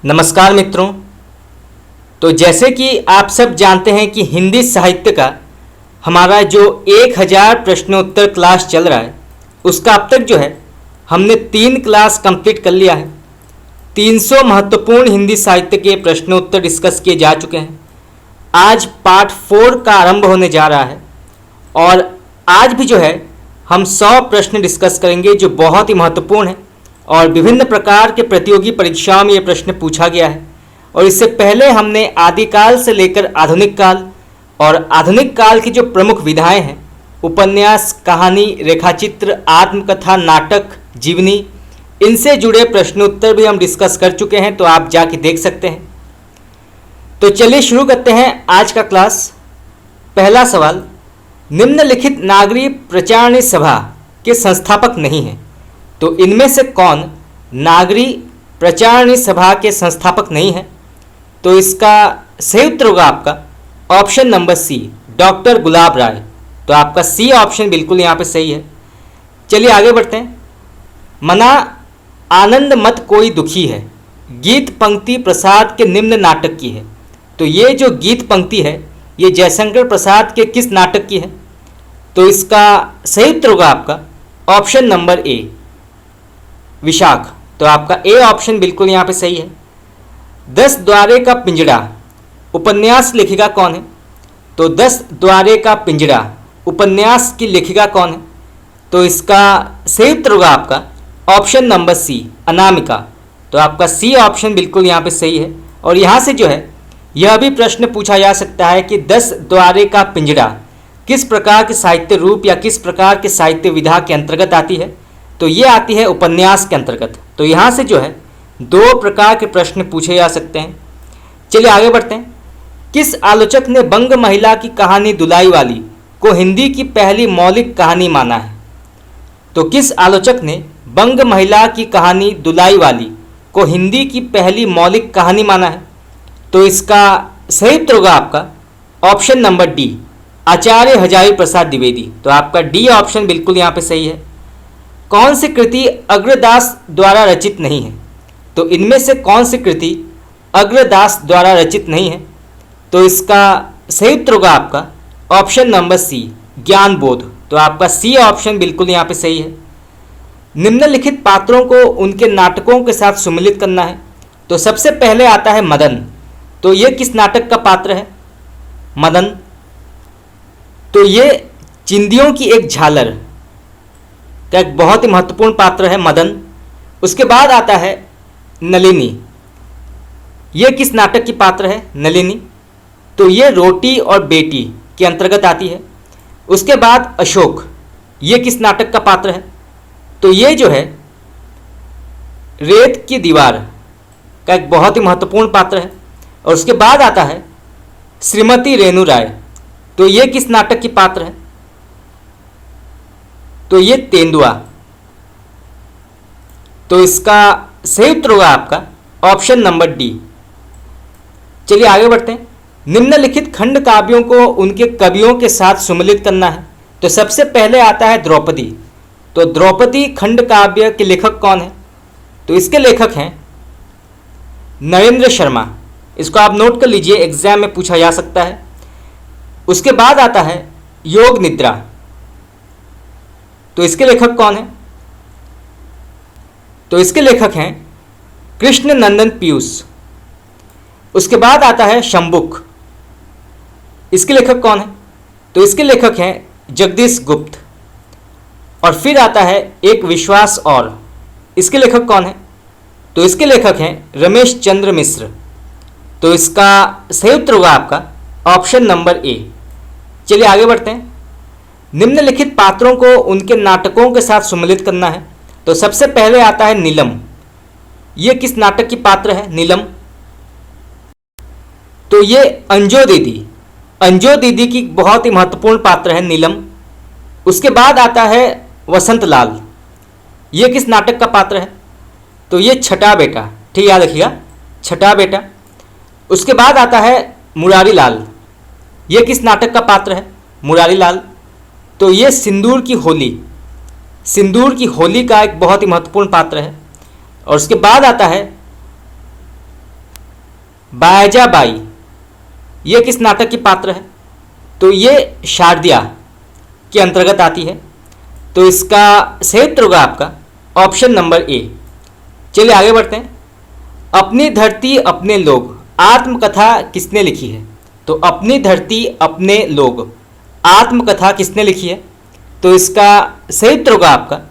नमस्कार मित्रों। तो जैसे कि आप सब जानते हैं कि हिंदी साहित्य का हमारा जो 1000 प्रश्नोत्तर क्लास चल रहा है उसका अब तक जो है हमने 3 क्लास कंप्लीट कर लिया है। 300 महत्वपूर्ण हिंदी साहित्य के प्रश्नोत्तर डिस्कस किए जा चुके हैं। आज पार्ट 4 का आरंभ होने जा रहा है और आज भी जो है हम 100 प्रश्न डिस्कस करेंगे जो बहुत ही महत्वपूर्ण है और विभिन्न प्रकार के प्रतियोगी परीक्षाओं में ये प्रश्न पूछा गया है। और इससे पहले हमने आदिकाल से लेकर आधुनिक काल और आधुनिक काल की जो प्रमुख विधाएं हैं, उपन्यास, कहानी, रेखाचित्र, आत्मकथा, नाटक, जीवनी, इनसे जुड़े प्रश्नोत्तर भी हम डिस्कस कर चुके हैं, तो आप जाके देख सकते हैं। तो चलिए शुरू करते हैं आज का क्लास। पहला सवाल, निम्नलिखित नागरी प्रचारणी सभा के संस्थापक नहीं हैं, तो इनमें से कौन नागरी प्रचारणी सभा के संस्थापक नहीं है? तो इसका सही उत्तर होगा आपका ऑप्शन नंबर सी, डॉक्टर गुलाब राय। तो आपका सी ऑप्शन बिल्कुल यहाँ पे सही है। चलिए आगे बढ़ते हैं। मना आनंद मत कोई दुखी है गीत पंक्ति प्रसाद के निम्न नाटक की है। तो ये जो गीत पंक्ति है ये जयशंकर प्रसाद के किस नाटक की है? तो इसका सही उत्तर होगा आपका ऑप्शन नंबर ए, विशाख। तो आपका ए ऑप्शन बिल्कुल यहाँ पे सही है। 10 द्वारे का पिंजड़ा उपन्यास लेखिका कौन है? तो 10 द्वारे का पिंजड़ा उपन्यास की लेखिका कौन है? तो इसका सही उत्तर होगा आपका ऑप्शन नंबर सी, अनामिका। तो आपका सी ऑप्शन बिल्कुल यहाँ पे सही है। और यहाँ से जो है यह भी प्रश्न पूछा जा सकता है कि 10 द्वारे का पिंजड़ा किस प्रकार के साहित्य रूप या किस प्रकार के साहित्य विधा के अंतर्गत आती है? तो ये आती है उपन्यास के अंतर्गत। तो यहाँ से जो है 2 प्रकार के प्रश्न पूछे जा सकते हैं। चलिए आगे बढ़ते हैं। किस आलोचक ने बंग महिला की कहानी दुलाई वाली को हिंदी की पहली मौलिक कहानी माना है? तो किस आलोचक ने बंग महिला की कहानी दुलाई वाली को हिंदी की पहली मौलिक कहानी माना है? तो इसका सही उत्तर होगा आपका ऑप्शन नंबर डी, आचार्य हजारी प्रसाद द्विवेदी। तो आपका डी ऑप्शन बिल्कुल यहाँ पे सही है। कौन सी कृति अग्रदास द्वारा रचित नहीं है? तो इनमें से कौन सी कृति अग्रदास द्वारा रचित नहीं है? तो इसका सही उत्तर होगा आपका ऑप्शन नंबर सी, ज्ञान बोध। तो आपका सी ऑप्शन बिल्कुल यहाँ पे सही है। निम्नलिखित पात्रों को उनके नाटकों के साथ सुमिलित करना है। तो सबसे पहले आता है मदन। तो ये किस नाटक का पात्र है? मदन। तो ये चिंदियों की एक झालर का एक बहुत ही महत्वपूर्ण पात्र है मदन। उसके बाद आता है नलिनी। ये किस नाटक की पात्र है? नलिनी। तो ये रोटी और बेटी के अंतर्गत आती है। उसके बाद अशोक, ये किस नाटक का पात्र है? तो ये जो है रेत की दीवार का एक बहुत ही महत्वपूर्ण पात्र है। और उसके बाद आता है श्रीमती रेणु राय। तो ये किस नाटक की पात्र है? तो ये तेंदुआ। तो इसका सही उत्तर होगा आपका ऑप्शन नंबर डी। चलिए आगे बढ़ते हैं। निम्नलिखित खंड काव्यों को उनके कवियों के साथ सुमिलित करना है। तो सबसे पहले आता है द्रौपदी। तो द्रौपदी खंड काव्य के लेखक कौन है? तो इसके लेखक हैं नरेंद्र शर्मा। इसको आप नोट कर लीजिए, एग्जाम में पूछा जा सकता है। उसके बाद आता है योग निद्रा। तो इसके लेखक कौन है? तो इसके लेखक हैं कृष्ण नंदन पीयूष। उसके बाद आता है शंबुक। इसके लेखक कौन है? तो इसके लेखक हैं जगदीश गुप्त। और फिर आता है एक विश्वास और। इसके लेखक कौन है? तो इसके लेखक हैं रमेश चंद्र मिश्र। तो इसका सही उत्तर होगा आपका ऑप्शन नंबर ए। चलिए आगे बढ़ते हैं। निम्नलिखित पात्रों को उनके नाटकों के साथ सुमिलित करना है। तो सबसे पहले आता है नीलम। ये किस नाटक की पात्र है? नीलम। तो ये अंजो दीदी की बहुत ही महत्वपूर्ण पात्र है नीलम। उसके बाद आता है वसंत लाल। ये किस नाटक का पात्र है? तो ये छठा बेटा। ठीक याद रखिएगा, छठा बेटा। उसके बाद आता है मुरारी लाल। ये किस नाटक का पात्र है? मुरारी लाल। तो ये सिंदूर की होली का एक बहुत ही महत्वपूर्ण पात्र है। और उसके बाद आता है बायजाबाई ये किस नाटक की पात्र है? तो ये शारदिया के अंतर्गत आती है। तो इसका सही उत्तर होगा आपका ऑप्शन नंबर ए। चलिए आगे बढ़ते हैं। अपनी धरती अपने लोग आत्मकथा किसने लिखी है? तो अपनी धरती अपने लोग आत्मकथा किसने लिखी है? तो इसका सही उत्तर होगा आपका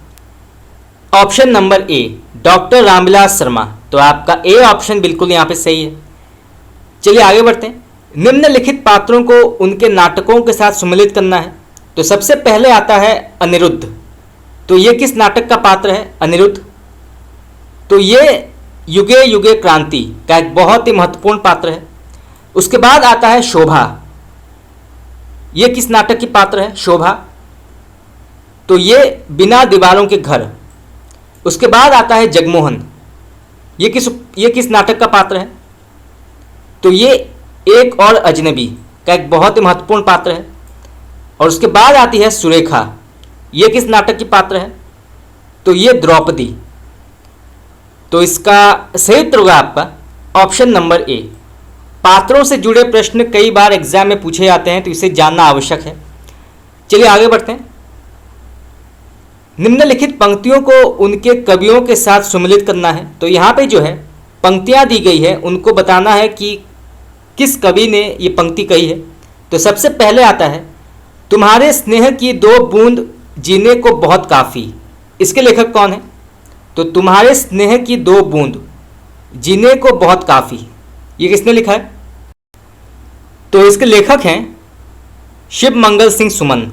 ऑप्शन नंबर ए, डॉक्टर रामविलास शर्मा। तो आपका ए ऑप्शन बिल्कुल यहाँ पे सही है। चलिए आगे बढ़ते हैं। निम्नलिखित पात्रों को उनके नाटकों के साथ सम्मिलित करना है। तो सबसे पहले आता है अनिरुद्ध। तो ये किस नाटक का पात्र है? अनिरुद्ध। तो ये युगे युगे क्रांति का एक बहुत ही महत्वपूर्ण पात्र है। उसके बाद आता है शोभा। ये किस नाटक की पात्र है? शोभा। तो ये बिना दीवारों के घर। उसके बाद आता है जगमोहन। ये किस नाटक का पात्र है? तो ये एक और अजनबी का एक बहुत ही महत्वपूर्ण पात्र है। और उसके बाद आती है सुरेखा। ये किस नाटक की पात्र है? तो ये द्रौपदी। तो इसका सही उत्तर होगा आपका ऑप्शन नंबर ए। पात्रों से जुड़े प्रश्न कई बार एग्जाम में पूछे जाते हैं, तो इसे जानना आवश्यक है। चलिए आगे बढ़ते हैं। निम्नलिखित पंक्तियों को उनके कवियों के साथ सम्मिलित करना है। तो यहाँ पे जो है पंक्तियाँ दी गई है, उनको बताना है कि किस कवि ने ये पंक्ति कही है। तो सबसे पहले आता है तुम्हारे स्नेह की दो बूंद जीने को बहुत काफ़ी। इसके लेखक कौन है? तो तुम्हारे स्नेह की दो बूंद जीने को बहुत काफ़ी, ये किसने लिखा है? तो इसके लेखक हैं शिव मंगल सिंह सुमन।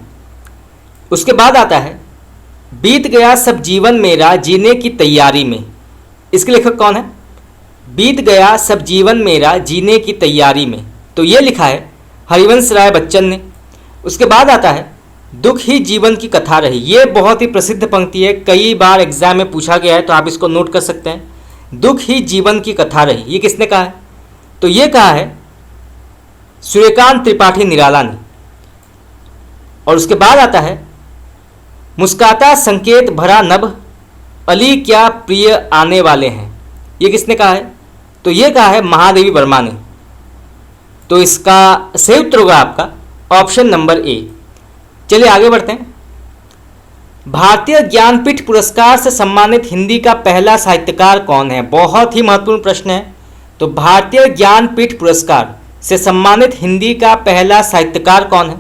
उसके बाद आता है बीत गया सब जीवन मेरा जीने की तैयारी में। इसके लेखक कौन है? बीत गया सब जीवन मेरा जीने की तैयारी में। तो ये लिखा है हरिवंश राय बच्चन ने। उसके बाद आता है दुख ही जीवन की कथा रही। ये बहुत ही प्रसिद्ध पंक्ति है, कई बार एग्जाम में पूछा गया है, तो आप इसको नोट कर सकते हैं। दुख ही जीवन की कथा रही, ये किसने कहा है? तो ये कहा है सूर्यकांत त्रिपाठी निराला ने। और उसके बाद आता है मुस्काता संकेत भरा नभ अली क्या प्रिय आने वाले हैं। ये किसने कहा है? तो ये कहा है महादेवी वर्मा ने। तो इसका सही उत्तर होगा आपका ऑप्शन नंबर ए। चलिए आगे बढ़ते हैं। भारतीय ज्ञानपीठ पुरस्कार से सम्मानित हिंदी का पहला साहित्यकार कौन है? बहुत ही महत्वपूर्ण प्रश्न है। तो भारतीय ज्ञानपीठ पुरस्कार से सम्मानित हिंदी का पहला साहित्यकार कौन है?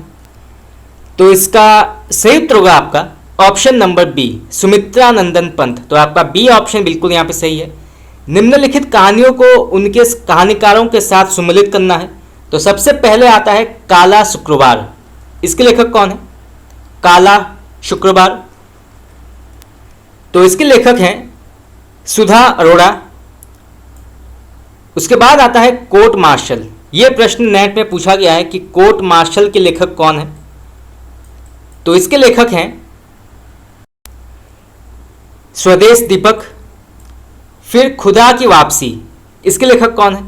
तो इसका सही उत्तर होगा आपका ऑप्शन नंबर बी, सुमित्रा नंदन पंत। तो आपका बी ऑप्शन बिल्कुल यहाँ पे सही है। निम्नलिखित कहानियों को उनके कहानीकारों के साथ सम्मिलित करना है। तो सबसे पहले आता है काला शुक्रवार। इसके लेखक कौन है? काला शुक्रवार। तो इसके लेखक हैं सुधा अरोड़ा। उसके बाद आता है कोर्ट मार्शल। ये प्रश्न नेट में पूछा गया है कि कोर्ट मार्शल के लेखक कौन है? तो इसके लेखक हैं स्वदेश दीपक। फिर खुदा की वापसी, इसके लेखक कौन है?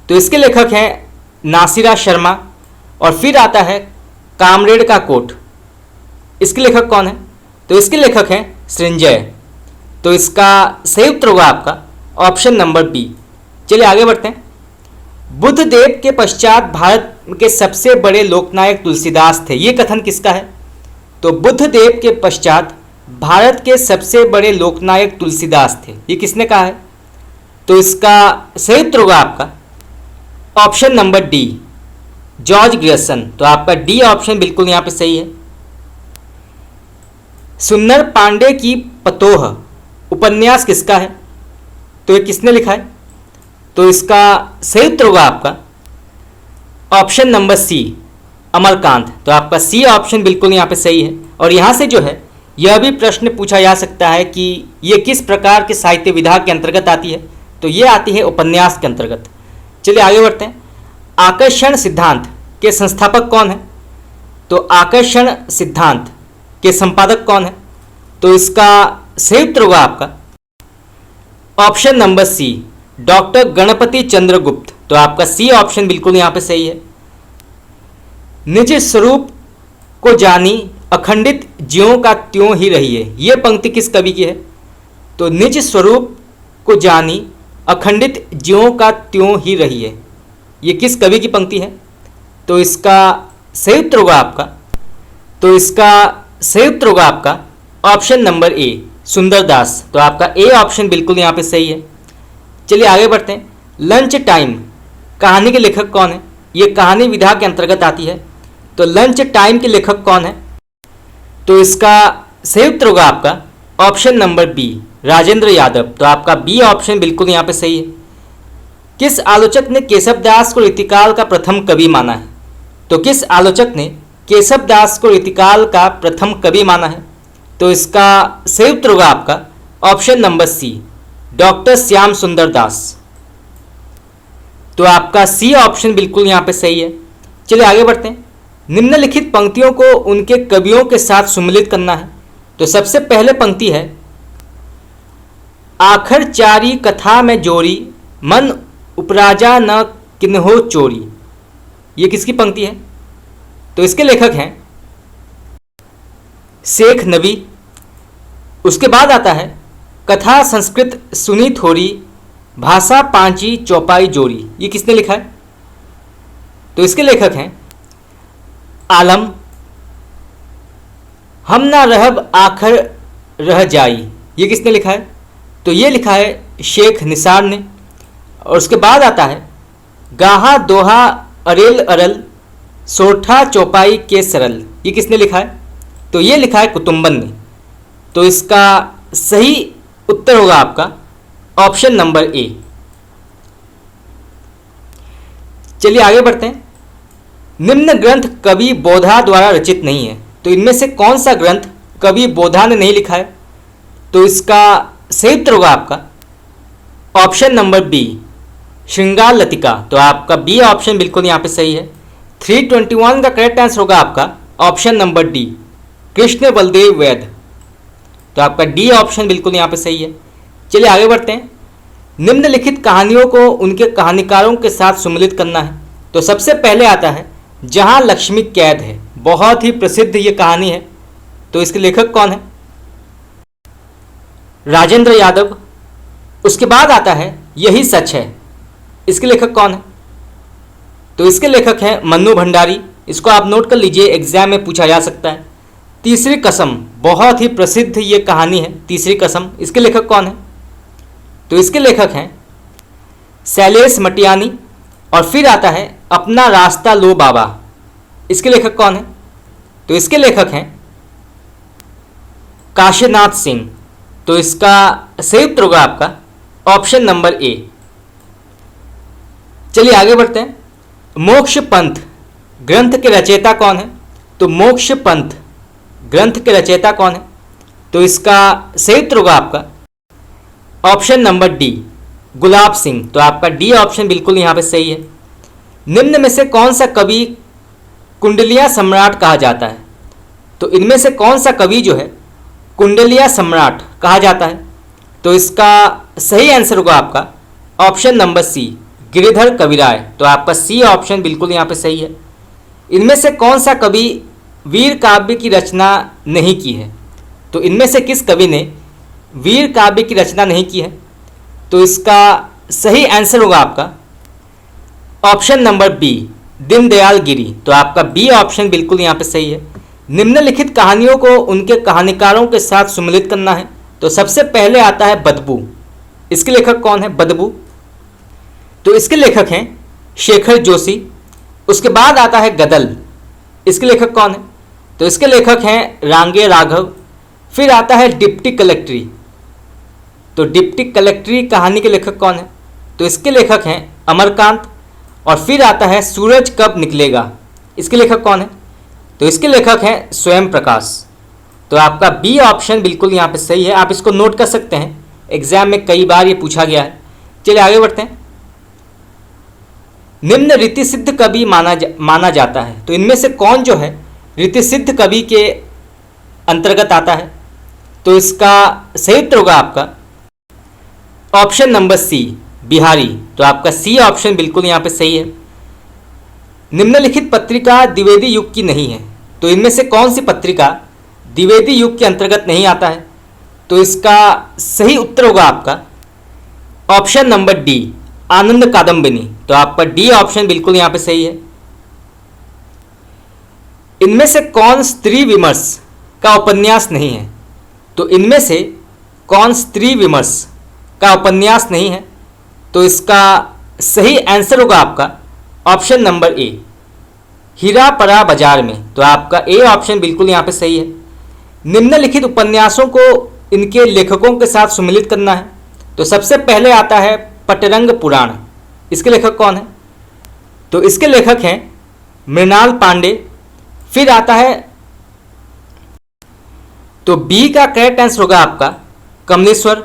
तो इसके लेखक हैं नासिरा शर्मा। और फिर आता है कामरेड का कोट, इसके लेखक कौन है? तो इसके लेखक हैं सृंजय। तो इसका सही उत्तर होगा आपका ऑप्शन नंबर बी। चलिए आगे बढ़ते हैं। बुद्ध देव के पश्चात भारत के सबसे बड़े लोकनायक तुलसीदास थे, ये कथन किसका है? तो बुद्ध देव के पश्चात भारत के सबसे बड़े लोकनायक तुलसीदास थे, ये किसने कहा है? तो इसका सही उत्तर होगा आपका option number D, George Grierson. तो आपका डी ऑप्शन बिल्कुल यहाँ पे सही है। सुंदर पांडे की पतोह उपन्यास किसका है? तो ये किसने लिखा है? तो इसका सही उत्तर होगा आपका ऑप्शन नंबर सी, अमरकांत। तो आपका सी ऑप्शन बिल्कुल यहाँ पे सही है। और यहाँ से जो है यह भी प्रश्न पूछा जा सकता है कि ये किस प्रकार के साहित्य विधा के अंतर्गत आती है? तो ये आती है उपन्यास के अंतर्गत। चलिए आगे बढ़ते हैं। आकर्षण सिद्धांत के संस्थापक कौन है? तो आकर्षण सिद्धांत के संपादक कौन है? तो इसका सही उत्तर होगा आपका option number C, doctor Ganapati Chandra Gupta. तो आपका सी ऑप्शन बिल्कुल यहाँ पे सही है। निज स्वरूप को जानी अखंडित ज्यों का त्यों ही रहिए, ये पंक्ति किस कवि की है? तो निज स्वरूप को जानी अखंडित ज्यों का त्यों ही रहिए, ये किस कवि की पंक्ति है? तो इसका सही उत्तर होगा आपका ऑप्शन नंबर ए, सुंदरदास। तो आपका ए ऑप्शन बिल्कुल यहाँ पे सही है। चलिए आगे बढ़ते हैं। लंच टाइम कहानी के लेखक कौन है? ये कहानी विधा के अंतर्गत आती है। तो लंच टाइम के लेखक कौन है? तो इसका सही उत्तर होगा आपका option number B, Rajendra Yadav. तो आपका बी ऑप्शन बिल्कुल यहाँ पे सही है। किस आलोचक ने केशवदास को रीतिकाल का प्रथम कवि माना है? तो किस आलोचक ने केशवदास को रीतिकाल का प्रथम कवि माना है? तो इसका सही उत्तर होगा आपका option number C, doctor Shyam Sundar Das. तो आपका सी ऑप्शन बिल्कुल यहाँ पे सही है। चलिए आगे बढ़ते हैं। निम्नलिखित पंक्तियों को उनके कवियों के साथ सुमिलित करना है। तो सबसे पहले पंक्ति है, आखर चारी कथा में जोरी, मन उपराजा न किन्हो चोरी। ये किसकी पंक्ति है? तो इसके लेखक हैं शेख नबी। उसके बाद आता है, कथा संस्कृत सुनी थोड़ी, भाषा पांची चौपाई जोरी। ये किसने लिखा है? तो इसके लेखक हैं आलम। हम ना रहब आखर रह जाई। ये किसने लिखा है? तो ये लिखा है शेख निसार ने। और उसके बाद आता है, गाहा दोहा अरेल अरल, सोठा चौपाई के सरल। ये किसने लिखा है? तो ये लिखा है कुतुम्बन ने। तो इसका सही उत्तर होगा आपका ऑप्शन नंबर ए। चलिए आगे बढ़ते हैं। निम्न ग्रंथ कवि बोधा द्वारा रचित नहीं है। तो इनमें से कौन सा ग्रंथ कवि बोधा ने नहीं लिखा है? तो इसका सही उत्तर होगा आपका ऑप्शन नंबर बी, श्रृंगार लतिका। तो आपका बी ऑप्शन बिल्कुल यहाँ पे सही है। 321 का करेक्ट आंसर होगा आपका option number D, Krishna Baldev वैद्य। तो आपका डी ऑप्शन बिल्कुल यहाँ पे सही है। चलिए आगे बढ़ते हैं। निम्नलिखित कहानियों को उनके कहानीकारों के साथ सुमिलित करना है। तो सबसे पहले आता है, जहां लक्ष्मी कैद है। बहुत ही प्रसिद्ध ये कहानी है। तो इसके लेखक कौन है? राजेंद्र यादव। उसके बाद आता है, यही सच है। इसके लेखक कौन है? तो इसके लेखक हैं मन्नू भंडारी। इसको आप नोट कर लीजिए, एग्जाम में पूछा जा सकता है। तीसरी कसम, बहुत ही प्रसिद्ध ये कहानी है तीसरी कसम। इसके लेखक कौन है? तो इसके लेखक हैं शैलेश मटियानी। और फिर आता है, अपना रास्ता लो बाबा। इसके लेखक कौन है? तो इसके लेखक हैं काशीनाथ सिंह। तो इसका सही उत्तर होगा आपका ऑप्शन नंबर ए। चलिए आगे बढ़ते हैं। मोक्ष पंथ ग्रंथ के रचयिता कौन है? तो मोक्ष पंथ ग्रंथ के रचयिता कौन है? तो इसका सही उत्तर होगा आपका option number D, Gulab Singh. तो आपका डी ऑप्शन बिल्कुल यहाँ पे सही है। निम्न में से कौन सा कवि कुंडलिया सम्राट कहा जाता है? तो इनमें से कौन सा कवि जो है कुंडलिया सम्राट कहा जाता है? तो इसका सही आंसर होगा आपका ऑप्शन नंबर सी, गिरिधर कविराय। तो आपका सी ऑप्शन बिल्कुल यहाँ पे सही है। इनमें से कौन सा कवि वीर काव्य की रचना नहीं की है? तो इनमें से किस कवि ने वीर काव्य की रचना नहीं की है? तो इसका सही आंसर होगा आपका ऑप्शन नंबर बी, दीनदयाल गिरी। तो आपका बी ऑप्शन बिल्कुल यहाँ पे सही है। निम्नलिखित कहानियों को उनके कहानीकारों के साथ सुमिलित करना है। तो सबसे पहले आता है बदबू। इसके लेखक कौन है? बदबू। तो इसके लेखक हैं शेखर जोशी। उसके बाद आता है गदल। इसके लेखक कौन है? तो इसके लेखक हैं रांगे राघव। फिर आता है डिप्टी कलेक्ट्री। तो डिप्टी कलेक्ट्री कहानी के लेखक कौन है? तो इसके लेखक हैं अमरकांत। और फिर आता है सूरज कब निकलेगा। इसके लेखक कौन है? तो इसके लेखक हैं स्वयं प्रकाश। तो आपका बी ऑप्शन बिल्कुल यहाँ पे सही है। आप इसको नोट कर सकते हैं, एग्जाम में कई बार ये पूछा गया है। चलिए आगे बढ़ते हैं। निम्न रीति सिद्ध कवि माना जाता है। तो इनमें से कौन जो है रीति सिद्ध कवि के अंतर्गत आता है? तो इसका सही उत्तर होगा आपका ऑप्शन नंबर सी, बिहारी। तो आपका सी ऑप्शन बिल्कुल यहाँ पे सही है। निम्नलिखित पत्रिका द्विवेदी युग की नहीं है। तो इनमें से कौन सी पत्रिका द्विवेदी युग के अंतर्गत नहीं आता है? तो इसका सही उत्तर होगा आपका ऑप्शन नंबर डी, आनंद कादम्बिनी। तो आपका डी ऑप्शन बिल्कुल यहाँ पे सही है। इनमें से कौन स्त्री विमर्श का उपन्यास नहीं है? तो इनमें से कौन स्त्री विमर्श का उपन्यास नहीं है? तो इसका सही आंसर होगा आपका ऑप्शन नंबर ए, हीरा पड़ा बाजार में। तो आपका ए ऑप्शन बिल्कुल यहाँ पे सही है। निम्नलिखित उपन्यासों को इनके लेखकों के साथ सुमिलित करना है। तो सबसे पहले आता है पटरंग पुराण। इसके लेखक कौन है? तो इसके लेखक हैं मृणाल पांडे। फिर आता है, तो बी का करेक्ट आंसर होगा आपका कमलेश्वर।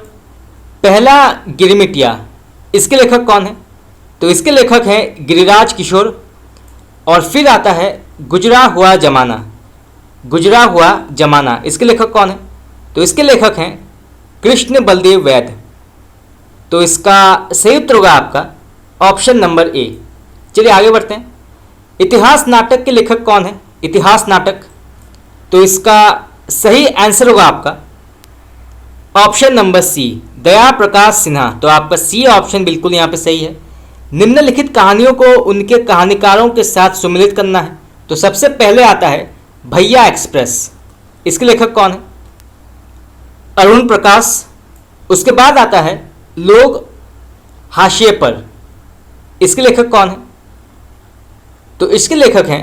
पहला गिरमिटिया, इसके लेखक कौन है? तो इसके लेखक हैं गिरिराज किशोर। और फिर आता है गुजरा हुआ जमाना। गुजरा हुआ जमाना, इसके लेखक कौन है? तो इसके लेखक हैं कृष्ण बलदेव वैद। तो इसका सही उत्तर होगा आपका ऑप्शन नंबर ए। चलिए आगे बढ़ते हैं। इतिहास नाटक के लेखक कौन है? इतिहास नाटक, तो इसका सही आंसर होगा आपका ऑप्शन नंबर सी, दया प्रकाश सिन्हा। तो आपका सी ऑप्शन बिल्कुल यहाँ पे सही है। निम्नलिखित कहानियों को उनके कहानीकारों के साथ सुमिलित करना है। तो सबसे पहले आता है भैया एक्सप्रेस। इसके लेखक कौन है? अरुण प्रकाश। उसके बाद आता है लोग हाशिए पर। इसके लेखक कौन है? तो इसके लेखक हैं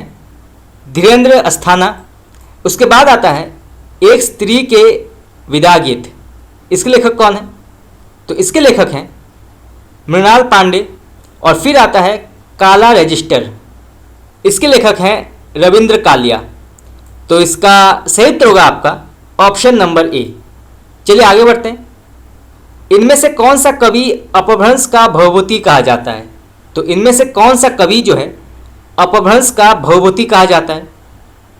धीरेन्द्र अस्थाना। उसके बाद आता है एक स्त्री के विदा गीत। इसके लेखक कौन है? तो इसके लेखक हैं मृणाल पांडे। और फिर आता है काला रजिस्टर। इसके लेखक हैं रविंद्र कालिया। तो इसका सही उत्तर होगा आपका ऑप्शन नंबर ए। चलिए आगे बढ़ते हैं। इनमें से कौन सा कवि अपभ्रंश का भवभूति कहा जाता है? तो इनमें से कौन सा कवि जो है अपभ्रंश का भवभूति कहा जाता है?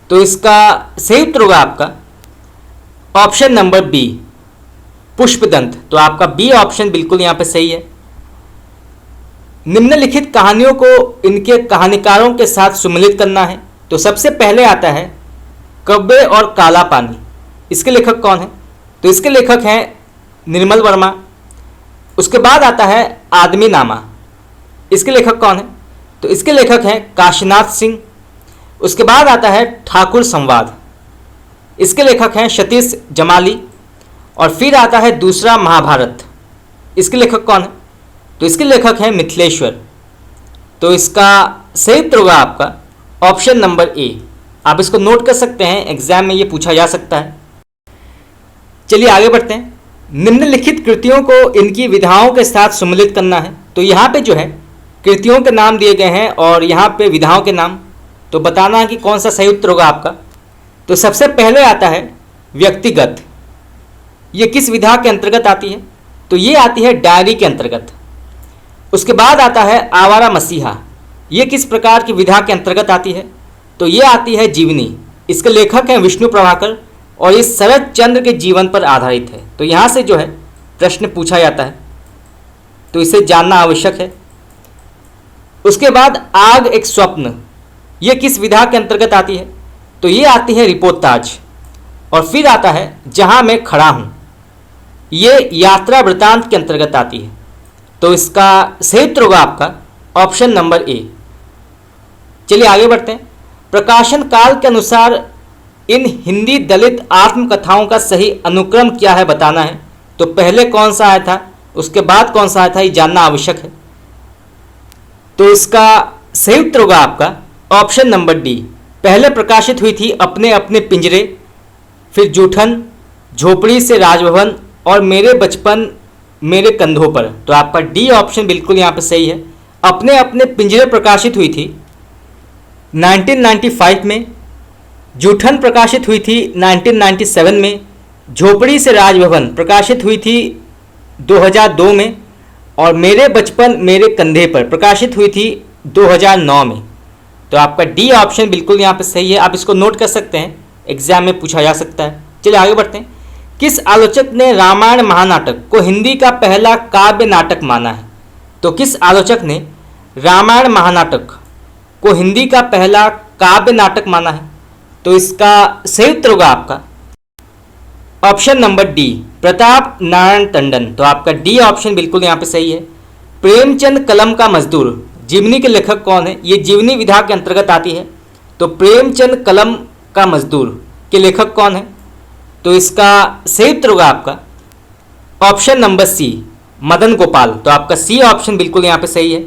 तो इसका सही उत्तर होगा आपका ऑप्शन नंबर बी, पुष्पदंत। तो आपका बी ऑप्शन बिल्कुल यहाँ पे सही है। निम्नलिखित कहानियों को इनके कहानीकारों के साथ सुमिलित करना है। तो सबसे पहले आता है कब्बे और काला पानी। इसके लेखक कौन है? तो इसके लेखक हैं निर्मल वर्मा। उसके बाद आता है आदमी नामा। इसके लेखक कौन है? तो इसके लेखक हैं काशीनाथ सिंह। उसके बाद आता है ठाकुर संवाद। इसके लेखक हैं सतीश जमाली। और फिर आता है दूसरा महाभारत। इसके लेखक कौन है? तो इसके लेखक हैं मिथिलेश्वर। तो इसका सही उत्तर होगा आपका ऑप्शन नंबर ए। आप इसको नोट कर सकते हैं, एग्जाम में ये पूछा जा सकता है। चलिए आगे बढ़ते हैं। निम्नलिखित कृतियों को इनकी विधाओं के साथ सुमिलित करना है। तो यहाँ पे जो है कृतियों के नाम दिए गए हैं और यहाँ पे विधाओं के नाम। तो बताना है कि कौन सा सही उत्तर होगा आपका। तो सबसे पहले आता है व्यक्तिगत। ये किस विधा के अंतर्गत आती है? तो ये आती है डायरी के अंतर्गत। उसके बाद आता है आवारा मसीहा। ये किस प्रकार की विधा के अंतर्गत आती है? तो ये आती है जीवनी। इसके लेखक हैं विष्णु प्रभाकर और ये शरद चंद्र के जीवन पर आधारित है। तो यहाँ से जो है प्रश्न पूछा जाता है, तो इसे जानना आवश्यक है। उसके बाद आग एक स्वप्न, ये किस विधा के अंतर्गत आती है? तो ये आती है रिपोर्ताज। और फिर आता है जहाँ मैं खड़ा हूँ, ये यात्रा वृतांत के अंतर्गत आती है। तो इसका सही उत्तर होगा आपका ऑप्शन नंबर ए। चलिए आगे बढ़ते हैं। प्रकाशन काल के अनुसार इन हिंदी दलित आत्मकथाओं का सही अनुक्रम क्या है बताना है। तो पहले कौन सा आया था, उसके बाद कौन सा आया था, ये जानना आवश्यक है। तो इसका सही उत्तर होगा आपका ऑप्शन नंबर डी। पहले प्रकाशित हुई थी अपने अपने पिंजरे, फिर जूठन, झोपड़ी से राजभवन और मेरे बचपन मेरे कंधों पर। तो आपका डी ऑप्शन बिल्कुल यहाँ पे सही है। अपने अपने पिंजरे प्रकाशित हुई थी 1995 में, जूठन प्रकाशित हुई थी 1997 में, झोपड़ी से राजभवन प्रकाशित हुई थी 2002 में और मेरे बचपन मेरे कंधे पर प्रकाशित हुई थी 2009 में। तो आपका डी ऑप्शन बिल्कुल यहाँ पे सही है। आप इसको नोट कर सकते हैं, एग्जाम में पूछा जा सकता है। चलिए आगे बढ़ते हैं। किस आलोचक ने रामायण महानाटक को हिंदी का पहला काव्य नाटक माना है? तो किस आलोचक ने रामायण महानाटक को हिंदी का पहला काव्य नाटक माना है? तो इसका सही उत्तर होगा आपका option number D, Pratap Narayan Tandon. तो आपका डी ऑप्शन बिल्कुल यहाँ पे सही है। प्रेमचंद कलम का मजदूर जीवनी के लेखक कौन है? ये जीवनी विधा के अंतर्गत आती है। तो प्रेमचंद कलम का मजदूर के लेखक कौन है? तो इसका सही उत्तर होगा आपका option number C, Madan Gopal. तो आपका सी ऑप्शन बिल्कुल यहाँ पे सही है।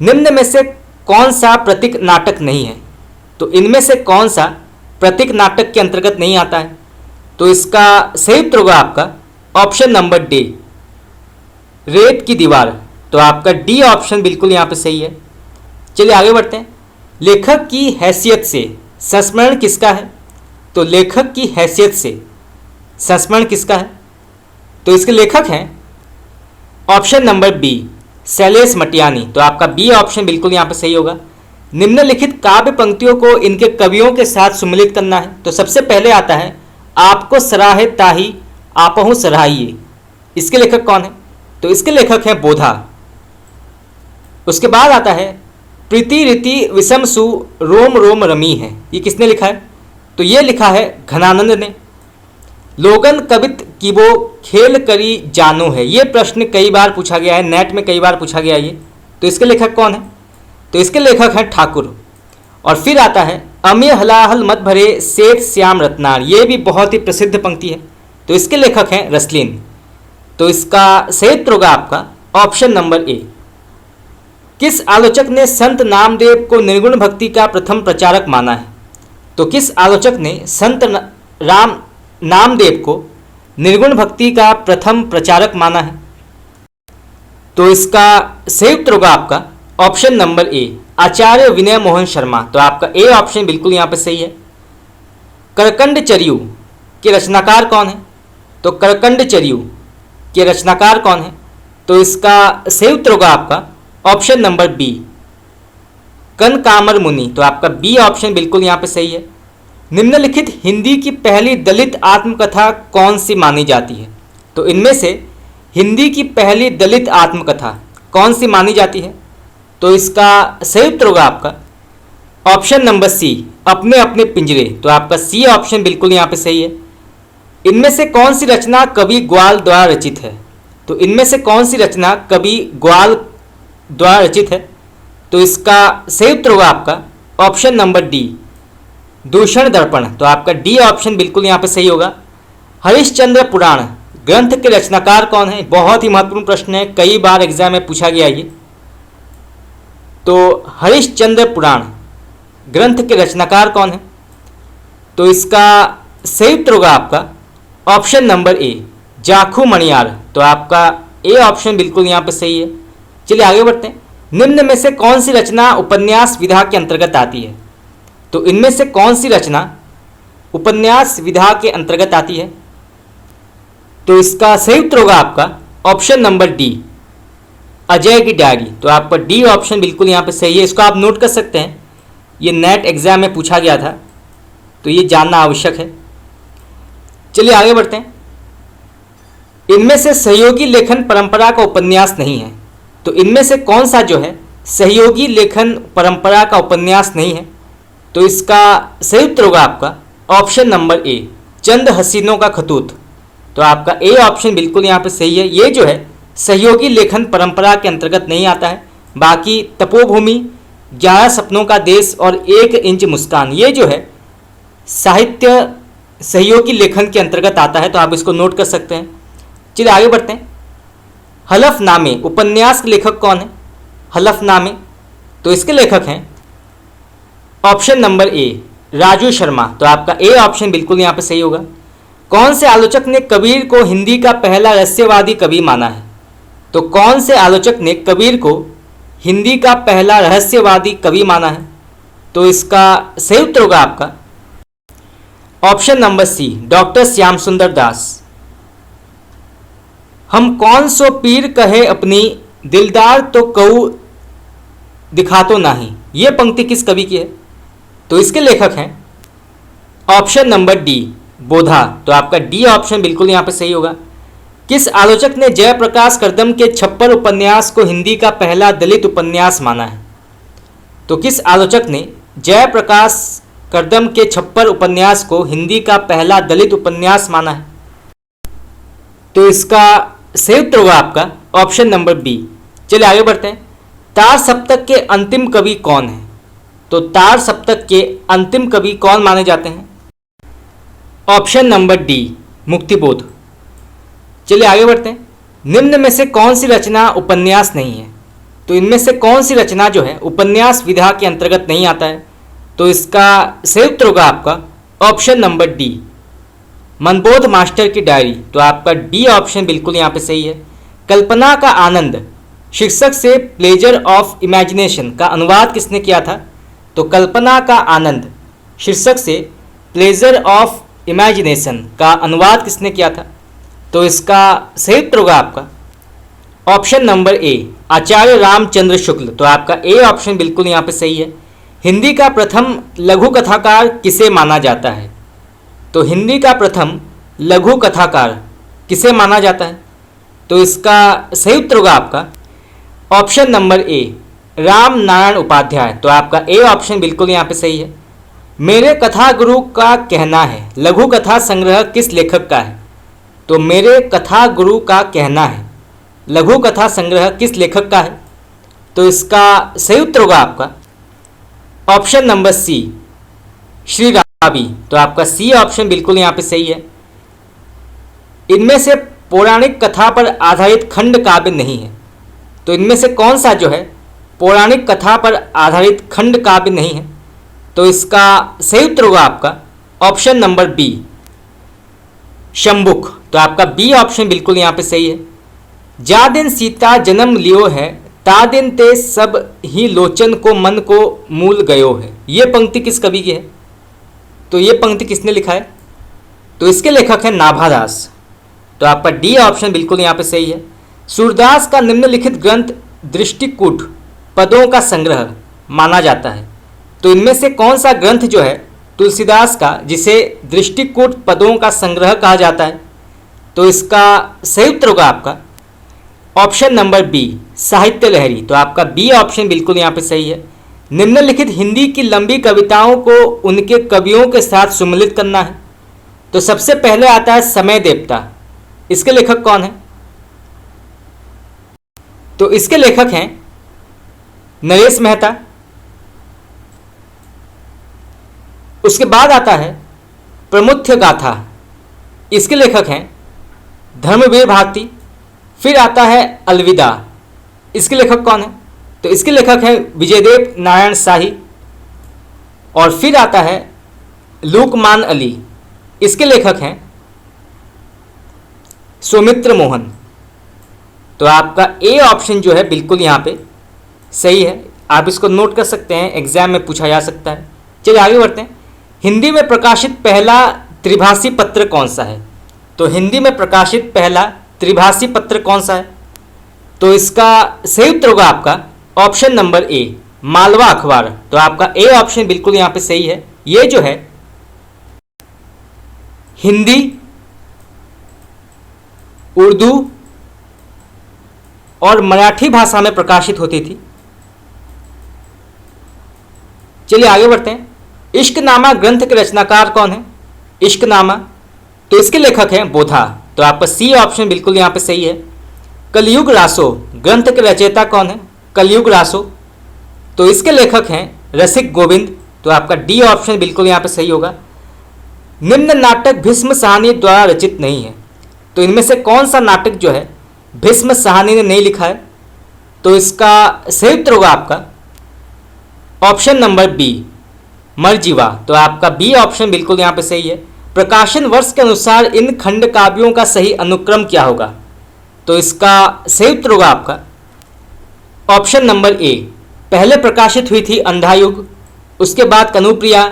निम्न में से कौन सा प्रतीक नाटक नहीं है? तो इनमें से कौन सा प्रतीक नाटक के अंतर्गत नहीं आता है? तो इसका सही उत्तर होगा आपका ऑप्शन नंबर डी, रेत की दीवार। तो आपका डी ऑप्शन बिल्कुल यहाँ पे सही है। चलिए आगे बढ़ते हैं। लेखक की हैसियत से संस्मरण किसका है? तो लेखक की हैसियत से संस्मरण किसका है? तो इसके लेखक हैं option number B, Shailesh Matiyani. तो आपका बी ऑप्शन बिल्कुल यहाँ पे सही होगा। निम्नलिखित काव्य पंक्तियों को इनके कवियों के साथ सुमिलित करना है। तो सबसे पहले आता है आपको सराहे ताही आपहु सराहिए। इसके लेखक कौन है? तो इसके लेखक हैं बोधा। उसके बाद आता है प्रीति रीति विषम सु रोम रोम रमी है। ये किसने लिखा है? तो ये लिखा है घनानंद ने। लोगन कवित की वो खेल करी जानो है। ये प्रश्न कई बार पूछा गया है, नेट में कई बार पूछा गया है ये। तो इसके लेखक कौन है? तो इसके लेखक हैं ठाकुर। और फिर आता है अमेय हलाहल मत भरे सेठ श्याम रत्नार। ये भी बहुत ही प्रसिद्ध पंक्ति है। तो इसके लेखक हैं रसलीन। तो इसका सही उत्तर होगा आपका ऑप्शन नंबर ए। किस आलोचक ने संत नामदेव को निर्गुण भक्ति का प्रथम प्रचारक माना है? तो किस आलोचक ने संत नामदेव को निर्गुण भक्ति का प्रथम प्रचारक माना है? तो इसका सही उत्तर होगा आपका ऑप्शन नंबर ए, आचार्य विनय मोहन शर्मा। तो आपका ए ऑप्शन बिल्कुल यहाँ पे सही है। करकंड चरियु के रचनाकार कौन है? तो करकंड चरियु के रचनाकार कौन है? तो इसका सही उत्तर होगा आपका ऑप्शन नंबर बी, कनकामर मुनि। तो आपका बी ऑप्शन बिल्कुल यहाँ पे सही है। निम्नलिखित हिंदी की पहली दलित आत्मकथा कौन सी मानी जाती है? तो इनमें से हिंदी की पहली दलित आत्मकथा कौन सी मानी जाती है? तो इसका सही उत्तर होगा आपका ऑप्शन नंबर सी, अपने अपने पिंजरे। तो आपका सी ऑप्शन बिल्कुल यहाँ पे सही है। इनमें से कौन सी रचना कवि ग्वाल द्वारा रचित है? तो इनमें से कौन सी रचना कवि ग्वाल द्वारा रचित है? तो इसका सही उत्तर होगा आपका ऑप्शन नंबर डी, दूषण दर्पण। तो आपका डी ऑप्शन बिल्कुल यहाँ पे सही होगा। हरिश्चंद्र पुराण ग्रंथ के रचनाकार कौन है? बहुत ही महत्वपूर्ण प्रश्न है, कई बार एग्जाम में पूछा गया ये। तो हरिश्चंद्र पुराण ग्रंथ के रचनाकार कौन है? तो इसका सही उत्तर होगा आपका ऑप्शन नंबर ए, जाखू मणियार। तो आपका ए ऑप्शन बिल्कुल यहाँ पे सही है। चलिए आगे बढ़ते हैं। निम्न में से कौन सी रचना उपन्यास विधा के अंतर्गत आती है? तो इनमें से कौन सी रचना उपन्यास विधा के अंतर्गत आती है? तो इसका सही उत्तर होगा आपका ऑप्शन नंबर डी, अजय की डायरी। तो आपका डी ऑप्शन बिल्कुल यहाँ पे सही है। इसको आप नोट कर सकते हैं, ये नेट एग्जाम में पूछा गया था, तो ये जानना आवश्यक है। चलिए आगे बढ़ते हैं। इनमें से सहयोगी लेखन परंपरा का उपन्यास नहीं है। तो इनमें से कौन सा जो है सहयोगी लेखन परंपरा का उपन्यास नहीं है? तो इसका सही उत्तर होगा आपका ऑप्शन नंबर ए, चंद हसीनों का खतूत। तो आपका ए ऑप्शन बिल्कुल यहाँ पे सही है। ये जो है सहयोगी लेखन परंपरा के अंतर्गत नहीं आता है। बाकी तपोभूमि, 11 सपनों का देश और 1 इंच मुस्कान, ये जो है साहित्य सहयोगी लेखन के अंतर्गत आता है। तो आप इसको नोट कर सकते हैं। चलिए आगे बढ़ते हैं। हलफनामे उपन्यास के लेखक कौन है? हलफनामे, तो इसके लेखक हैं ऑप्शन नंबर ए, राजू शर्मा। तो आपका ए ऑप्शन बिल्कुल यहाँ पे सही होगा। कौन से आलोचक ने कबीर को हिंदी का पहला रहस्यवादी कवि माना है? तो कौन से आलोचक ने कबीर को हिंदी का पहला रहस्यवादी कवि माना है? तो इसका सही उत्तर होगा आपका option number C, doctor Shyam Sundar Das. हम कौन सो पीर कहे अपनी, दिलदार तो कऊ दिखा तो नहीं। ये पंक्ति किस कवि की है? तो इसके लेखक हैं ऑप्शन नंबर डी, बोधा। तो आपका डी ऑप्शन बिल्कुल यहाँ पे सही होगा। किस आलोचक ने जयप्रकाश करदम के छप्पर उपन्यास को हिंदी का पहला दलित उपन्यास माना है? तो किस आलोचक ने जयप्रकाश करदम के छप्पर उपन्यास को हिंदी का पहला दलित उपन्यास माना है? तो इसका सही उत्तर होगा आपका ऑप्शन नंबर बी। चलिए आगे बढ़ते हैं। तार सप्तक के अंतिम कवि कौन है? तो तार सप्तक के अंतिम कवि कौन माने जाते हैं? Option number D, Muktibodh. चलिए आगे बढ़ते हैं। निम्न में से कौन सी रचना उपन्यास नहीं है? तो इनमें से कौन सी रचना जो है उपन्यास विधा के अंतर्गत नहीं आता है? तो इसका सही उत्तर होगा आपका option number D, Manbodh master की डायरी। तो आपका डी ऑप्शन बिल्कुल यहाँ पे सही है। कल्पना का आनंद शीर्षक से प्लेजर ऑफ इमेजिनेशन का अनुवाद किसने किया था? तो कल्पना का आनंद शीर्षक से प्लेजर ऑफ इमेजिनेशन का अनुवाद किसने किया था? तो इसका सही उत्तर होगा आपका ऑप्शन नंबर ए, आचार्य रामचंद्र शुक्ल। तो आपका ए ऑप्शन बिल्कुल यहाँ पे सही है। हिंदी का प्रथम लघु कथाकार किसे माना जाता है? तो हिंदी का प्रथम लघु कथाकार किसे माना जाता है? तो इसका सही उत्तर होगा आपका option number A, Ram Narayan Upadhyay. तो आपका ए ऑप्शन बिल्कुल यहाँ पे सही है। मेरे कथा गुरु का कहना है लघु कथा संग्रह किस लेखक का है? तो मेरे कथा गुरु का कहना है लघु कथा संग्रह किस लेखक का है? तो इसका सही उत्तर होगा आपका option number C, Shri Ravi. तो आपका सी ऑप्शन बिल्कुल यहाँ पे सही है। इनमें से पौराणिक कथा पर आधारित खंड काव्य नहीं है। तो इनमें से कौन सा जो है पौराणिक कथा पर आधारित खंड काव्य नहीं है? तो इसका सही उत्तर होगा आपका ऑप्शन नंबर बी, शंबुक। तो आपका बी ऑप्शन बिल्कुल यहाँ पे सही है। जा दिन सीता जन्म लियो है, ता दिन ते सब ही लोचन को मन को मूल गयो है। ये पंक्ति किस कवि की है? तो ये पंक्ति किसने लिखा है? तो इसके लेखक है नाभादास। तो आपका डी ऑप्शन बिल्कुल यहाँ पे सही है। सूरदास का निम्नलिखित ग्रंथ दृष्टिकूट पदों का संग्रह माना जाता है। तो इनमें से कौन सा ग्रंथ जो है तुलसीदास का जिसे दृष्टिकूट पदों का संग्रह कहा जाता है? तो इसका सही उत्तर होगा आपका ऑप्शन नंबर बी, साहित्य लहरी। तो आपका बी ऑप्शन बिल्कुल यहाँ पे सही है। निम्नलिखित हिंदी की लंबी कविताओं को उनके कवियों के साथ सुमिलित करना है। तो सबसे पहले आता है समय देवता। इसके लेखक कौन है? तो इसके लेखक हैं नरेश मेहता। उसके बाद आता है प्रमुख्य गाथा। इसके लेखक हैं धर्मवीर भारती। फिर आता है अलविदा। इसके लेखक कौन है? तो इसके लेखक हैं विजयदेव नारायण शाही। और फिर आता है लुकमान अली। इसके लेखक हैं सौमित्र मोहन। तो आपका ए ऑप्शन जो है बिल्कुल यहाँ पे सही है। आप इसको नोट कर सकते हैं, एग्जाम में पूछा जा सकता है। चलिए आगे बढ़ते हैं। हिंदी में प्रकाशित पहला त्रिभाषी पत्र कौन सा है? तो हिंदी में प्रकाशित पहला त्रिभाषी पत्र कौन सा है? तो इसका सही उत्तर होगा आपका ऑप्शन नंबर ए, मालवा अखबार। तो आपका ए ऑप्शन बिल्कुल यहाँ पे सही है। ये जो है हिंदी, उर्दू और मराठी भाषा में प्रकाशित होती थी। चलिए आगे बढ़ते हैं। इश्कनामा ग्रंथ के रचनाकार कौन है? इश्कनामा, तो इसके लेखक हैं बोधा। तो आपका सी ऑप्शन बिल्कुल यहाँ पे सही है। कलयुग रासो ग्रंथ के रचयिता कौन है? कलयुग रासो, तो इसके लेखक हैं रसिक गोविंद। तो आपका डी ऑप्शन बिल्कुल यहाँ पे सही होगा। निम्न नाटक भीष्म साहनी द्वारा रचित नहीं है। तो इनमें से कौन सा नाटक जो है भीष्म साहनी ने नहीं लिखा है? तो इसका सही उत्तर होगा आपका ऑप्शन नंबर बी, मरजीवा। तो आपका बी ऑप्शन बिल्कुल यहाँ पे सही है। प्रकाशन वर्ष के अनुसार इन खंड काव्यों का सही अनुक्रम क्या होगा? तो इसका सही उत्तर होगा आपका ऑप्शन नंबर ए, पहले प्रकाशित हुई थी अंधायुग, उसके बाद कनुप्रिया,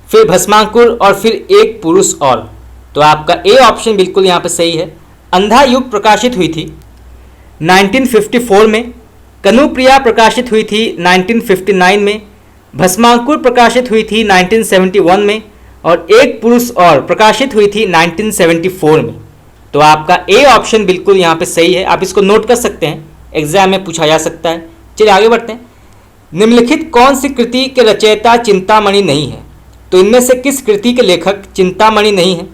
फिर भस्मांकुर और फिर एक पुरुष और। तो आपका ए ऑप्शन बिल्कुल यहाँ पे सही है। अंधायुग प्रकाशित हुई थी 1954 में, कनुप्रिया प्रकाशित हुई थी 1959 में, भस्मांकुर प्रकाशित हुई थी 1971 में और एक पुरुष और प्रकाशित हुई थी 1974 में। तो आपका ए ऑप्शन बिल्कुल यहाँ पे सही है। आप इसको नोट कर सकते हैं, एग्जाम में पूछा जा सकता है। चलिए आगे बढ़ते हैं। निम्नलिखित कौन सी कृति के रचयिता चिंतामणि नहीं है? तो इनमें से किस कृति के लेखक चिंतामणि नहीं है?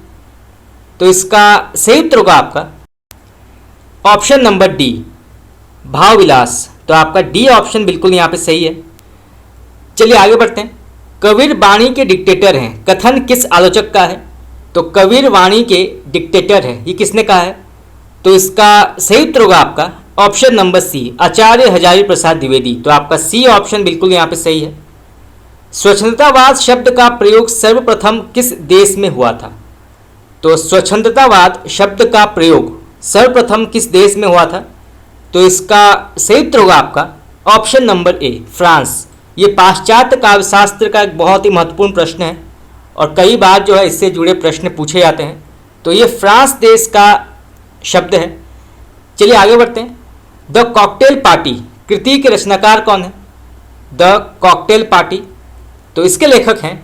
तो इसका सही उत्तर होगा आपका ऑप्शन नंबर डी, भाव विलास। तो आपका डी ऑप्शन बिल्कुल यहाँ पे सही है। चलिए आगे बढ़ते हैं। कबीर वाणी के डिक्टेटर हैं, कथन किस आलोचक का है? तो कबीर वाणी के डिक्टेटर है, ये किसने कहा है? तो इसका सही उत्तर होगा आपका ऑप्शन नंबर सी, आचार्य हजारी प्रसाद द्विवेदी। तो आपका सी ऑप्शन बिल्कुल यहाँ पे सही है। स्वच्छंदतावाद शब्द का प्रयोग सर्वप्रथम किस देश में हुआ था? तो स्वच्छंदतावाद शब्द का प्रयोग सर्वप्रथम किस देश में हुआ था? तो इसका सही उत्तर होगा आपका ऑप्शन नंबर ए, फ्रांस। ये पाश्चात्य काव्यशास्त्र का एक बहुत ही महत्वपूर्ण प्रश्न है और कई बार जो है इससे जुड़े प्रश्न पूछे जाते हैं। तो ये फ्रांस देश का शब्द है। चलिए आगे बढ़ते हैं। द कॉकटेल पार्टी कृति के रचनाकार कौन है? द कॉकटेल पार्टी, तो इसके लेखक हैं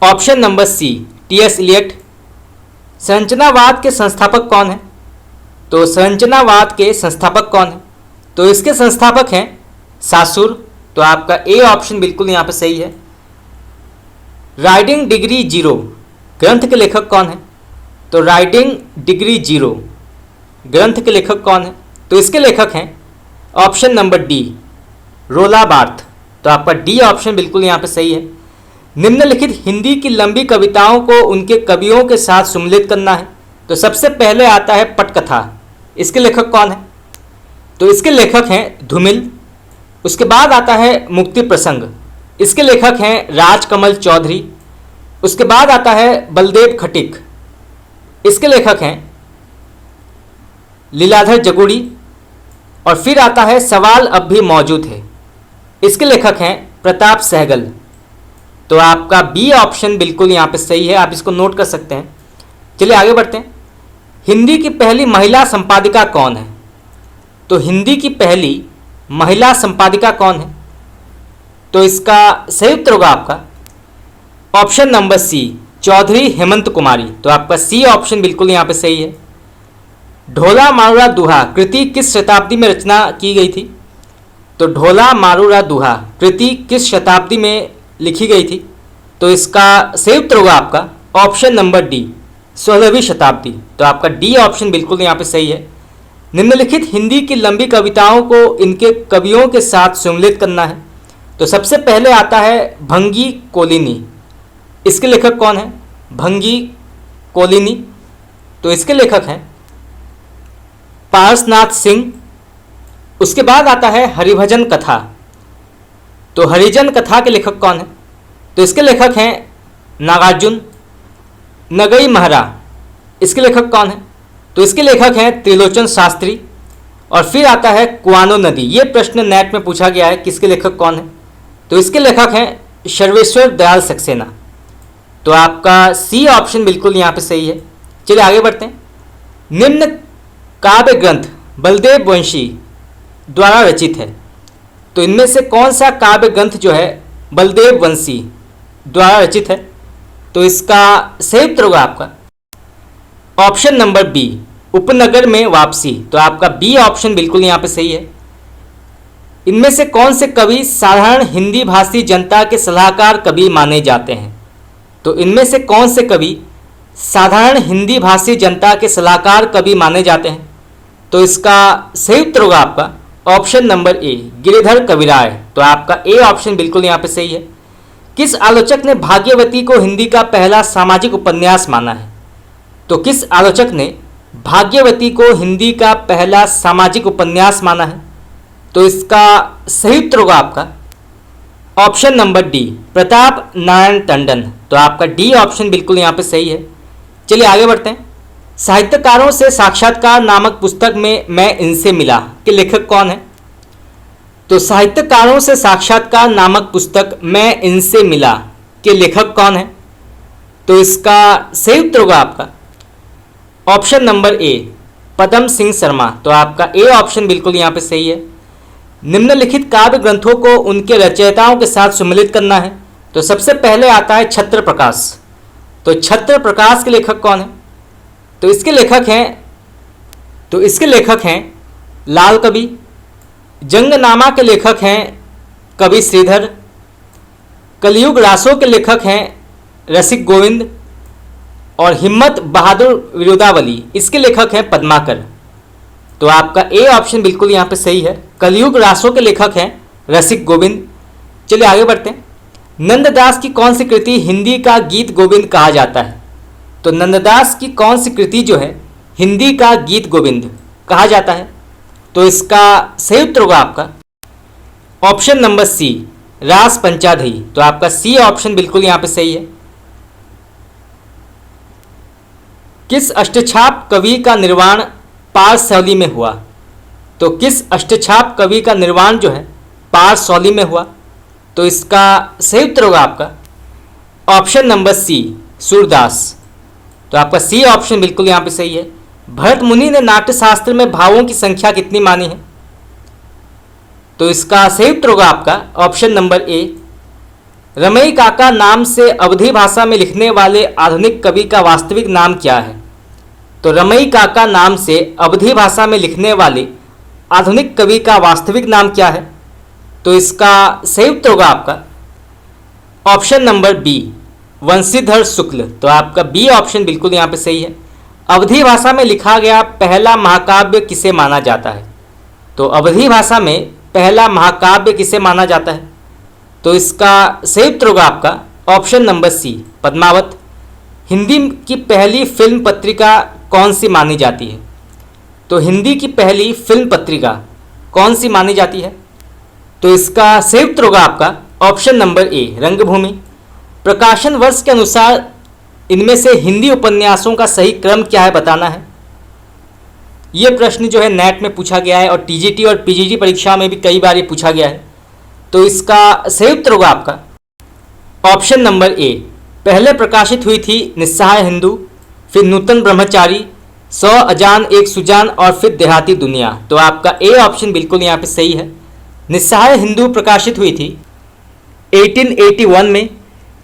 option number C, T S. Eliot. संरचनावाद के संस्थापक कौन है? तो संरचनावाद के संस्थापक कौन है? तो इसके संस्थापक हैं सासुर। तो आपका ए ऑप्शन बिल्कुल यहाँ पे सही है। राइडिंग डिग्री जीरो ग्रंथ के लेखक कौन है? तो राइडिंग डिग्री जीरो ग्रंथ के लेखक कौन है? तो इसके लेखक हैं ऑप्शन नंबर डी, रोला बार्थ। तो आपका डी ऑप्शन बिल्कुल यहाँ पे सही है। निम्नलिखित हिंदी की लंबी कविताओं को उनके कवियों के साथ सुमिलित करना है। तो सबसे पहले आता है पटकथा, इसके लेखक कौन है? तो इसके लेखक हैं धूमिल। उसके बाद आता है मुक्ति प्रसंग, इसके लेखक हैं राजकमल चौधरी। उसके बाद आता है बलदेव खटिक, इसके लेखक हैं लीलाधर जगुड़ी। और फिर आता है सवाल अब भी मौजूद है, इसके लेखक हैं प्रताप सहगल। तो आपका बी ऑप्शन बिल्कुल यहाँ पे सही है, आप इसको नोट कर सकते हैं। चलिए आगे बढ़ते हैं। हिंदी की पहली महिला संपादिका कौन है? तो हिंदी की पहली महिला संपादिका कौन है? तो इसका सही उत्तर होगा आपका option number C, Chaudhary Hemant Kumari. तो आपका सी ऑप्शन बिल्कुल यहाँ पे सही है। ढोला मारूरा दुहा कृति किस शताब्दी में रचना की गई थी? तो ढोला मारूरा दुहा कृति किस शताब्दी में लिखी गई थी? तो इसका सही उत्तर होगा आपका ऑप्शन नंबर डी, 16वीं शताब्दी। तो आपका डी ऑप्शन बिल्कुल यहाँ पे सही है। निम्नलिखित हिंदी की लंबी कविताओं को इनके कवियों के साथ सुमिलित करना है। तो सबसे पहले आता है भंगी कोलिनी, इसके लेखक कौन है? भंगी कोलिनी। तो इसके लेखक हैं पारसनाथ सिंह। उसके बाद आता है हरिभजन कथा। तो हरिजन कथा के लेखक कौन है? तो इसके लेखक हैं नागार्जुन। नगई महरा, इसके लेखक कौन है? तो इसके लेखक हैं त्रिलोचन शास्त्री। और फिर आता है कुआनो नदी, ये प्रश्न नेट में पूछा गया है, किसके लेखक कौन है? तो इसके लेखक हैं सर्वेश्वर दयाल सक्सेना। तो आपका सी ऑप्शन बिल्कुल यहाँ पे सही है। चलिए आगे बढ़ते हैं। निम्न काव्य ग्रंथ बलदेव वंशी द्वारा रचित है। तो इनमें से कौन सा काव्य ग्रंथ जो है बलदेव वंशी द्वारा रचित है? तो इसका सही उत्तर होगा आपका ऑप्शन नंबर बी, उपनगर में वापसी। तो आपका बी ऑप्शन बिल्कुल यहाँ पे सही है। इनमें से कौन से कवि साधारण हिंदी भाषी जनता के सलाहकार कवि माने जाते हैं? तो इनमें से कौन से कवि साधारण हिंदी भाषी जनता के सलाहकार कवि माने जाते हैं? तो इसका सही उत्तर होगा आपका ऑप्शन नंबर ए, गिरिधर कविराय। तो आपका ए ऑप्शन बिल्कुल यहाँ पे सही है। किस आलोचक ने भाग्यवती को हिंदी का पहला सामाजिक उपन्यास माना है? तो किस आलोचक ने भाग्यवती को हिंदी का पहला सामाजिक उपन्यास माना है? तो इसका सही उत्तर होगा आपका option number D, Pratap Narayan Tandon. तो आपका डी ऑप्शन बिल्कुल यहाँ पे सही है। चलिए आगे बढ़ते हैं। साहित्यकारों से साक्षात्कार नामक पुस्तक में मैं इनसे मिला के लेखक कौन है? तो साहित्यकारों से साक्षात्कार नामक पुस्तक मैं इनसे मिला के लेखक कौन है? तो इसका सही उत्तर होगा आपका ऑप्शन नंबर ए, पदम सिंह शर्मा। तो आपका ए ऑप्शन बिल्कुल यहाँ पे सही है। निम्नलिखित काव्य ग्रंथों को उनके रचयिताओं के साथ सम्मिलित करना है। तो सबसे पहले आता है छत्र प्रकाश। तो छत्र प्रकाश के लेखक कौन है? तो इसके लेखक हैं लाल कवि। जंगनामा के लेखक हैं कवि श्रीधर। कलयुग रासों के लेखक हैं रसिक गोविंद। और हिम्मत बहादुर विरोधावली, इसके लेखक हैं पद्माकर। तो आपका ए ऑप्शन बिल्कुल यहाँ पे सही है। कलयुग रासों के लेखक हैं रसिक गोविंद। चलिए आगे बढ़ते हैं। नंददास की कौन सी कृति हिंदी का गीत गोविंद कहा जाता है? तो नंददास की कौन सी कृति जो है हिंदी का गीत गोविंद कहा जाता है? तो इसका सही उत्तर होगा आपका ऑप्शन नंबर सी, रास पंचाधई। तो आपका सी ऑप्शन बिल्कुल यहां पे सही है। किस अष्टछाप कवि का निर्वाण पारसौली में हुआ? तो किस अष्टछाप कवि का निर्वाण जो है पारसौली में हुआ? तो इसका सही उत्तर होगा आपका ऑप्शन नंबर सी, सूरदास। तो आपका सी ऑप्शन बिल्कुल यहाँ पे सही है। भरत मुनि ने नाट्य शास्त्र में भावों की संख्या कितनी मानी है? तो इसका सही उत्तर होगा आपका ऑप्शन नंबर ए। रमई काका नाम से अवधी भाषा में लिखने वाले आधुनिक कवि का वास्तविक नाम क्या है? तो रमई काका नाम से अवधी भाषा में लिखने वाले आधुनिक कवि का वास्तविक नाम क्या है? तो इसका सही उत्तर होगा आपका ऑप्शन नंबर बी, वंशीधर शुक्ल। तो आपका बी ऑप्शन बिल्कुल यहाँ पे सही है। अवधी भाषा में लिखा गया पहला महाकाव्य किसे माना जाता है? तो अवधी भाषा में पहला महाकाव्य किसे माना जाता है? तो इसका सही उत्तर होगा आपका option number C, Padmavat. Hindi की पहली फिल्म पत्रिका कौन सी मानी जाती है? तो हिंदी की पहली फिल्म पत्रिका कौन सी मानी जाती है? तो इसका सही उत्तर होगा आपका ऑप्शन नंबर ए, रंगभूमि। प्रकाशन वर्ष के अनुसार इनमें से हिंदी उपन्यासों का सही क्रम क्या है बताना है। यह प्रश्न जो है नेट में पूछा गया है और टीजीटी और पीजीटी परीक्षा में भी कई बार ये पूछा गया है। तो इसका सही उत्तर होगा आपका ऑप्शन नंबर ए। पहले प्रकाशित हुई थी निस्सहाय हिंदू, फिर नूतन ब्रह्मचारी, 100 अजान एक सुजान और फिर देहाती दुनिया। तो आपका ए ऑप्शन बिल्कुल यहाँ पे सही है। निस्सहाय हिंदू प्रकाशित हुई थी 1881 में,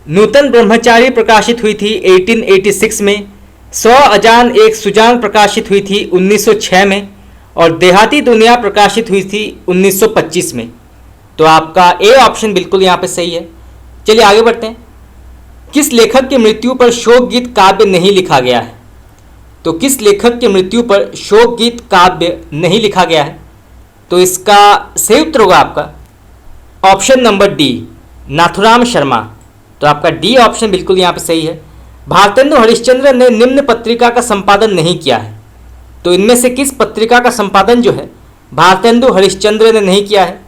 नूतन ब्रह्मचारी प्रकाशित हुई थी 1886 में, 100 अजान एक सुजान प्रकाशित हुई थी 1906 में और देहाती दुनिया प्रकाशित हुई थी 1925 में। तो आपका ए ऑप्शन बिल्कुल यहाँ पे सही है। चलिए आगे बढ़ते हैं। किस लेखक की मृत्यु पर शोक गीत काव्य नहीं लिखा गया है? तो किस लेखक की मृत्यु पर शोक गीत काव्य नहीं लिखा गया है? तो इसका सही उत्तर होगा आपका option number D, Nathuram Sharma. तो आपका डी ऑप्शन बिल्कुल यहाँ पे सही है। भारतेंदु हरिश्चंद्र ने निम्न पत्रिका का संपादन नहीं किया है। तो इनमें से किस पत्रिका का संपादन जो है भारतेंदु हरिश्चंद्र ने नहीं किया है?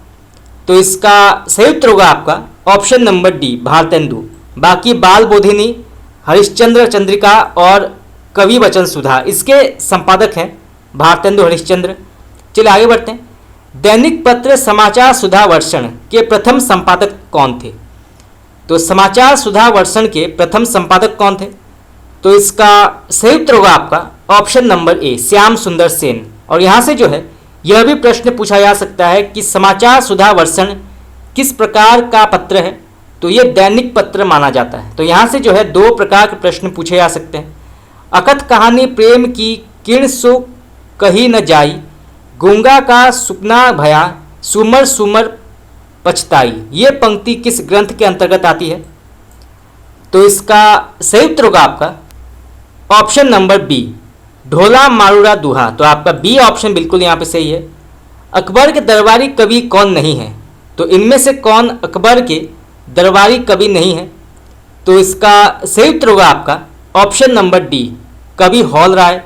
तो इसका सही उत्तर होगा आपका ऑप्शन नंबर डी, भारतेंदु। बाकी बाल बोधिनी, हरिश्चंद्र चंद्रिका और कवि वचन सुधा इसके संपादक हैं भारतेंदु हरिश्चंद्र। चलिए आगे बढ़ते हैं। दैनिक पत्र समाचार सुधा वर्षण के प्रथम संपादक कौन थे? तो समाचार सुधा वर्षण के प्रथम संपादक कौन थे? तो इसका सही उत्तर होगा आपका ऑप्शन नंबर ए, श्याम सुंदर सेन। और यहाँ से जो है यह भी प्रश्न पूछा जा सकता है कि समाचार सुधा वर्षण किस प्रकार का पत्र है? तो ये दैनिक पत्र माना जाता है। तो यहाँ से जो है दो प्रकार के प्रश्न पूछे जा सकते हैं। अकथ कहानी प्रेम की किरण सो कही न जाई, गूंगा का सुपना भया, सुमर सुमर पछताई। ये पंक्ति किस ग्रंथ के अंतर्गत आती है? तो इसका सही उत्तर होगा आपका ऑप्शन नंबर बी, ढोला मारूरा दुहा। तो आपका बी ऑप्शन बिल्कुल यहाँ पे सही है। अकबर के दरबारी कवि कौन नहीं है? तो इनमें से कौन अकबर के दरबारी कवि नहीं है? तो इसका सही उत्तर होगा आपका ऑप्शन नंबर डी, कवि हॉल राय।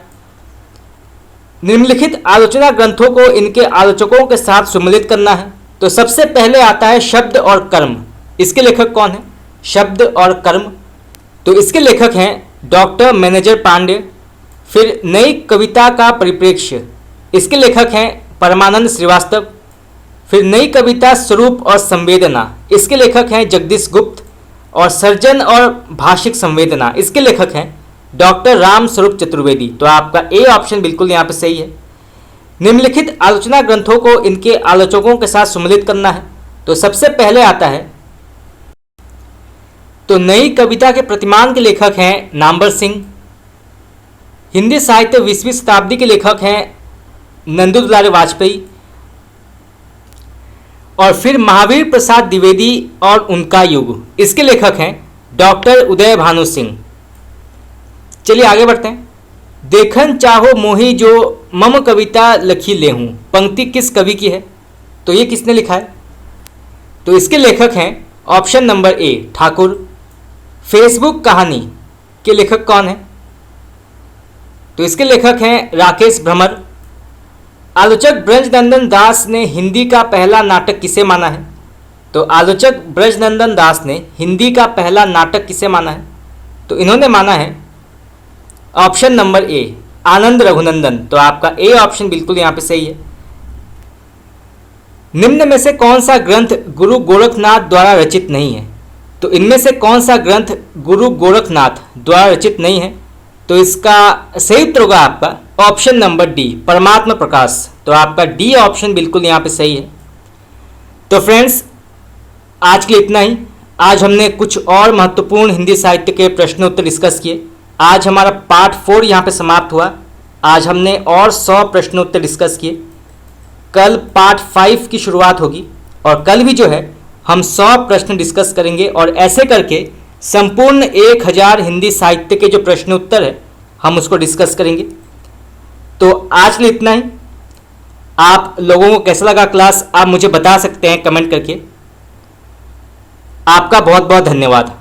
निम्नलिखित आलोचना ग्रंथों को इनके आलोचकों के साथ सम्मिलित करना है। तो सबसे पहले आता है शब्द और कर्म। इसके लेखक कौन है? शब्द और कर्म। तो इसके लेखक हैं डॉक्टर मैनेजर पांडे। फिर नई कविता का परिप्रेक्ष्य, इसके लेखक हैं परमानंद श्रीवास्तव। फिर नई कविता स्वरूप और संवेदना, इसके लेखक हैं जगदीश गुप्त। और सर्जन और भाषिक संवेदना, इसके लेखक हैं डॉक्टर राम स्वरूप चतुर्वेदी। तो आपका ए ऑप्शन बिल्कुल यहाँ पे सही है। निम्नलिखित आलोचना ग्रंथों को इनके आलोचकों के साथ सम्मिलित करना है। तो सबसे पहले आता है तो नई कविता के प्रतिमान के लेखक हैं नामवर सिंह। हिंदी साहित्य 20वीं शताब्दी के लेखक हैं नंदू दुलारे वाजपेयी। और फिर महावीर प्रसाद द्विवेदी और उनका युग, इसके लेखक हैं डॉक्टर उदय भानु सिंह। चलिए आगे बढ़ते हैं। देखन चाहो मोही जो मम कविता लखी लेहूं, पंक्ति किस कवि की है? तो ये किसने लिखा है? तो इसके लेखक हैं ऑप्शन नंबर ए ठाकुर। फेसबुक कहानी के लेखक कौन है? तो इसके लेखक हैं राकेश भ्रमर। आलोचक ब्रजनंदन दास ने हिंदी का पहला नाटक किसे माना है? तो आलोचक ब्रजनंदन दास ने हिंदी का पहला नाटक किसे माना है? तो इन्होंने माना है ऑप्शन नंबर ए आनंद रघुनंदन। तो आपका ए ऑप्शन बिल्कुल यहाँ पे सही है। निम्न में से कौन सा ग्रंथ गुरु गोरखनाथ द्वारा रचित नहीं है? तो इनमें से कौन सा ग्रंथ गुरु गोरखनाथ द्वारा रचित नहीं है? तो इसका सही उत्तर होगा आपका ऑप्शन नंबर डी परमात्मा प्रकाश। तो आपका डी ऑप्शन बिल्कुल यहाँ पे सही है। तो फ्रेंड्स, आज के लिए इतना ही। आज हमने कुछ और महत्वपूर्ण हिंदी साहित्य के प्रश्नोत्तर डिस्कस किए। आज हमारा पार्ट 4 यहाँ पे समाप्त हुआ। आज हमने और 100 प्रश्नोत्तर डिस्कस किए। कल पार्ट 5 की शुरुआत होगी और कल भी जो है हम 100 प्रश्न डिस्कस करेंगे और ऐसे करके संपूर्ण 1000 हिंदी साहित्य के जो प्रश्नोत्तर है हम उसको डिस्कस करेंगे। तो आज के लिए इतना ही। आप लोगों को कैसा लगा क्लास आप मुझे बता सकते हैं कमेंट करके। आपका बहुत बहुत धन्यवाद।